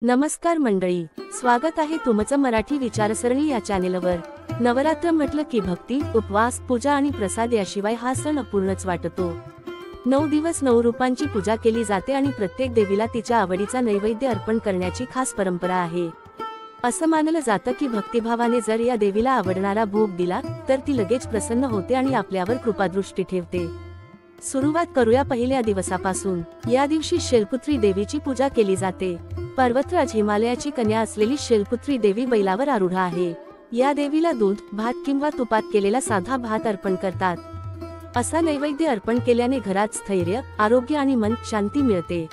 नमस्कार मंडळी, स्वागत आहे तुमचं मराठी विचारसरणी या चॅनेलवर। नवरात्र म्हटलं की भक्ती, उपवास, पूजा आणि प्रसाद याशिवाय हा सण अपूर्णच वाटतो। 9 दिवस 9 रूपांची पूजा केली जाते आणि प्रत्येक देवीला तिच्या आवडीचा नैवेद्य अर्पण करण्याची खास परंपरा आहे। असं मानलं जातं की भक्तिभावाने जर या देवीला आवडणारा भोग दिला तर ती लगेच प्रसन्न होते आणि आपल्यावर कृपादृष्टी ठेवते। सुरुवात करूया पहिल्या दिवसापासून। या दिवशी शैलपुत्री देवीची पूजा केली जाते। पर्वतराज हिमालयाची कन्या असलेली शैलपुत्री देवी बैलावर आरूढ आहे। या देवीला दूध, भात किंवा तुपात केलेला साधा भात अर्पण करतात। असा नैवेद्य अर्पण केल्याने घरात स्थैर्य, आरोग्य आणि मन शांती मिळते।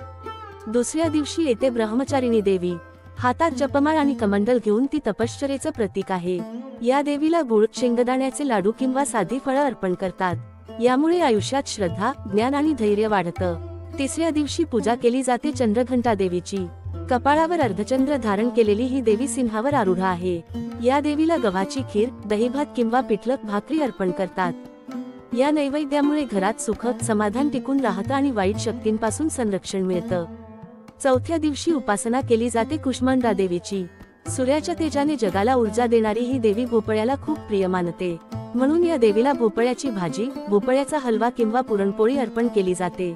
दुसऱ्या दिवशी येते ब्रह्मचारिणी देवी। हातात जपमाळ आणि कमंडल घेऊन ती तपश्चर्येचं प्रतीक आहे। या देवीला गुळ, शेंगदाण्याचे लाडू किंवा साधी फळं अर्पण करतात। यामुळे आयुष्यात श्रद्धा, ज्ञान आणि धैर्य वाढतं। तिसऱ्या दिवशी पूजा केली जाते चंद्रघंटा देवीची। कपाळावर अर्धचंद्र धारण केलेली ही देवी सिंहावर आरूढ आहे। या देवीला गव्हाची खीर, दहीभात किंवा पिठलं भाकरी अर्पण करतात। या नैवेद्यामुळे घरात सुख, समाधान टिकून राहतं आणि वाईट शक्तींपासून संरक्षण मिळतं। चौथ्या दिवशी उपासना केली जाते कुष्मांडा देवीची। सूर्याच्या तेजाने जगाला ऊर्जा देणारी ही देवी भोपळ्याला खूप प्रिय मानते। म्हणून या देवीला भोपळ्याची भाजी, भोपळ्याचा हलवा किंवा पुरणपोळी अर्पण केली जाते।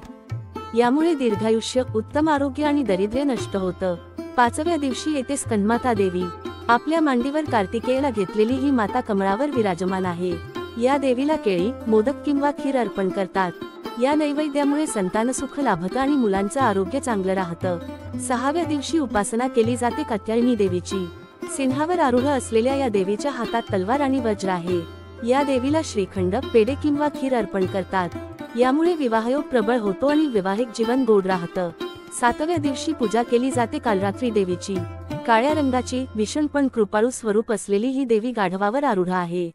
यामुळे दीर्घायुष्य, उत्तम आरोग्य आणि दारिद्र्य नष्ट होतं। पाचव्या दिवशी येते स्कंदमाता देवी। आपल्या मांडीवर कार्तिकेयला घेतलेली ही माता कमळावर विराजमान आहे। या देवीला केळी, मोदक किंवा खीर अर्पण करतात। या नैवेद्यामुळे संतान सुख लाभतं आणि मुलांचं आरोग्य चांगलं राहतं। सहाव्या दिवशी उपासना केली जाते कात्यायनी देवीची। सिंहावर आरूढ असलेल्या या देवीच्या हातात तलवार आणि वज्र आहे। या देवीला श्रीखंड, पेढे किंवा खीर अर्पण करतात। यामुळे विवाहयोग प्रबळ होतो आणि वैवाहिक जीवन गोड राहतं। सातव्या दिवशी पूजा केली जाते कालरात्री देवीची। काळ्या रंगाची, भीषण पण कृपाळू स्वरूप असलेली ही देवी गाढवावर आरूढ आहे।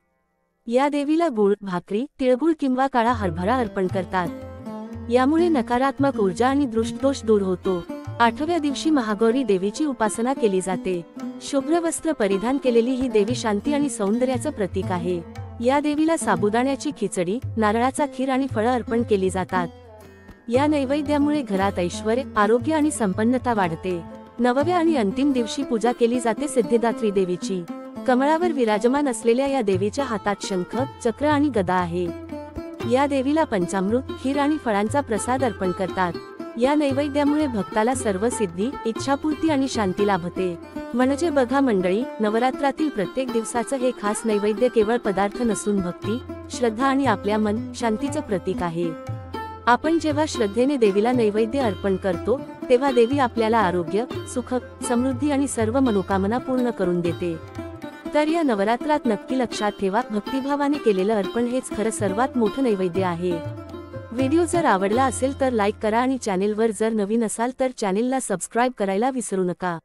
या देवीला गुळ, भाकरी, तिळगुळ किंवा काळा हरभरा अर्पण करतात। यामुळे नकारात्मक ऊर्जा आणि दृष्टदोष दूर होतो। आठव्या दिवशी महागौरी देवीची उपासना केली जाते। शुभ्र वस्त्र परिधान केलेली ही देवी शांती आणि सौंदर्याचं प्रतीक आहे। या देवीला साबुदाण्याची खिचडी, नारळाचा खीर आणि फळं अर्पण केली जातात। या नैवेद्यामुळे घरात ऐश्वर्य, आरोग्य आणि संपन्नता वाढते। नवव्या आणि अंतिम दिवशी पूजा केली जाते सिद्धिदात्री देवीची। कमळावर विराजमान असलेल्या या देवीच्या हातात शंख, चक्र आणि गदा आहे। या देवीला पंचामृत, खीर आणि फळांचा प्रसाद अर्पण करतात। या नैवेद्यामुळे भक्ताला सर्व सिद्धी, इच्छापूर्ती आणि शांती लाभते। म्हणजे बघा मंडळी, नवरात्रातील प्रत्येक दिवसाचं हे खास नैवेद्य केवळ पदार्थ नसून भक्ती, श्रद्धा आणि आपल्या मन शांतीचं प्रतीक आहे। आपण जेव्हा श्रद्धेने देवीला नैवेद्य अर्पण करतो तेव्हा देवी आपल्याला आरोग्य, सुख, समृद्धी आणि सर्व मनोकामना पूर्ण करून देते। तर या नवरात्रात नक्की लक्षात ठेवा, भक्तिभावाने केलेलं अर्पण हेच खरं सर्वात मोठं नैवेद्य आहे। व्हिडिओ जर आवडला असेल तर लाईक करा आणि चॅनेलवर जर नवीन असाल तर चॅनेलला सबस्क्राईब करायला विसरू नका।